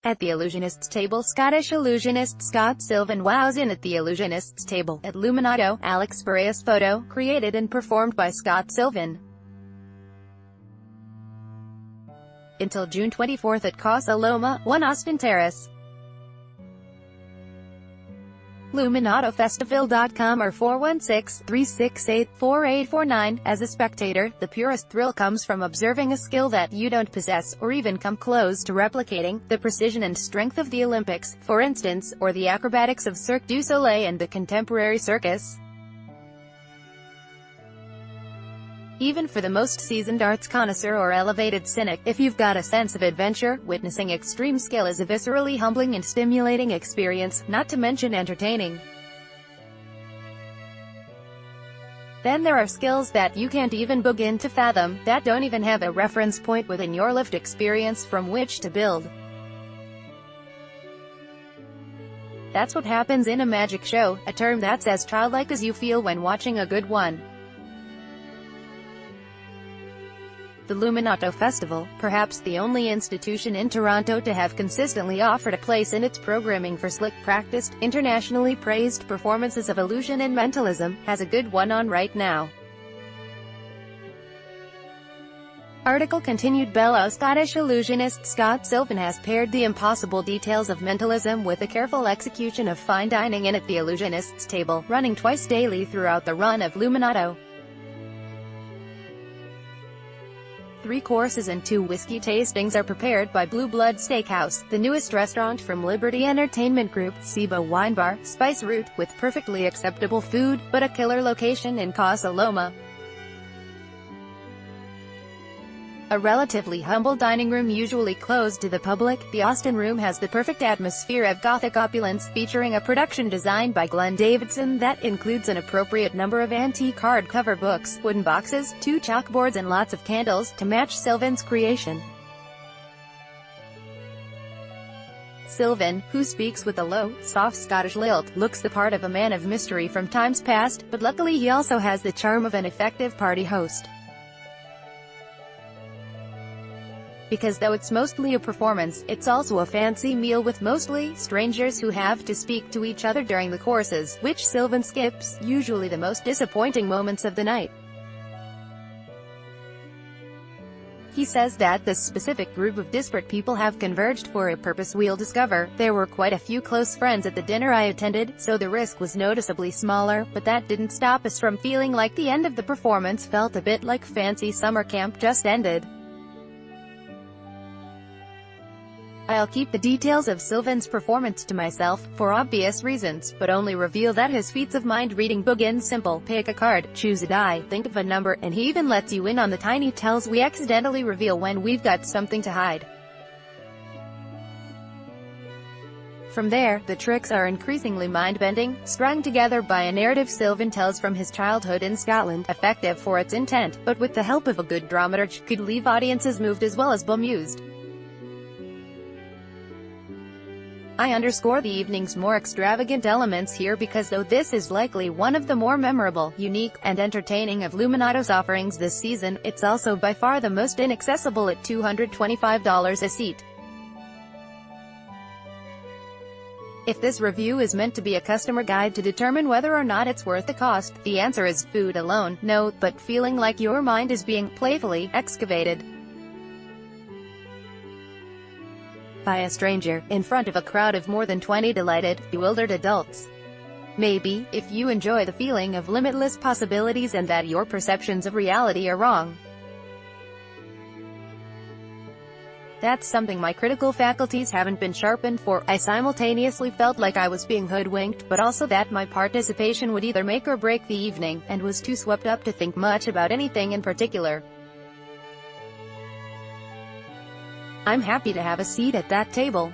At the Illusionists table, Scottish illusionist Scott Sylvan wows in at the Illusionists table. At Luminato, Alex Farias photo, created and performed by Scott Sylvan. Until June 24 at Casa Loma, 1 Austin Terrace. LuminatoFestival.com or 416-368-4849. As a spectator, the purest thrill comes from observing a skill that you don't possess, or even come close to replicating, the precision and strength of the Olympics, for instance, or the acrobatics of Cirque du Soleil and the contemporary circus. Even for the most seasoned arts connoisseur or elevated cynic, if you've got a sense of adventure, witnessing extreme skill is a viscerally humbling and stimulating experience, not to mention entertaining. Then there are skills that you can't even begin to fathom, that don't even have a reference point within your lived experience from which to build. That's what happens in a magic show, a term that's as childlike as you feel when watching a good one. The Luminato Festival, perhaps the only institution in Toronto to have consistently offered a place in its programming for slick, practiced, internationally praised performances of illusion and mentalism, has a good one on right now. Article continued. Below, Scottish illusionist Scott Sylvan has paired the impossible details of mentalism with a careful execution of fine dining in at the Illusionists table, running twice daily throughout the run of Luminato. 3 courses and 2 whiskey tastings are prepared by Blue Blood Steakhouse, the newest restaurant from Liberty Entertainment Group, Siba Wine Bar, Spice Route, with perfectly acceptable food, but a killer location in Casa Loma. A relatively humble dining room usually closed to the public, the Austin Room has the perfect atmosphere of Gothic opulence, featuring a production designed by Glenn Davidson that includes an appropriate number of antique hardcover books, wooden boxes, 2 chalkboards and lots of candles, to match Sylvan's creation. Sylvan, who speaks with a low, soft Scottish lilt, looks the part of a man of mystery from times past, but luckily he also has the charm of an effective party host. Because though it's mostly a performance, it's also a fancy meal with mostly strangers who have to speak to each other during the courses, which Sylvan skips, usually the most disappointing moments of the night. He says that this specific group of disparate people have converged for a purpose we'll discover. There were quite a few close friends at the dinner I attended, so the risk was noticeably smaller, but that didn't stop us from feeling like the end of the performance felt a bit like fancy summer camp just ended. I'll keep the details of Sylvan's performance to myself, for obvious reasons, but only reveal that his feats of mind-reading begin simple. Pick a card, choose a die, think of a number, and he even lets you in on the tiny tells we accidentally reveal when we've got something to hide. From there, the tricks are increasingly mind-bending, strung together by a narrative Sylvan tells from his childhood in Scotland, effective for its intent, but with the help of a good dramaturge, could leave audiences moved as well as bemused. I underscore the evening's more extravagant elements here because though this is likely one of the more memorable, unique, and entertaining of Luminato's offerings this season, it's also by far the most inaccessible at $225 a seat. If this review is meant to be a customer guide to determine whether or not it's worth the cost, the answer is food alone, no, but feeling like your mind is being playfully excavated by a stranger, in front of a crowd of more than 20 delighted, bewildered adults. Maybe, if you enjoy the feeling of limitless possibilities and that your perceptions of reality are wrong. That's something my critical faculties haven't been sharpened for. I simultaneously felt like I was being hoodwinked, but also that my participation would either make or break the evening, and was too swept up to think much about anything in particular. I'm happy to have a seat at that table.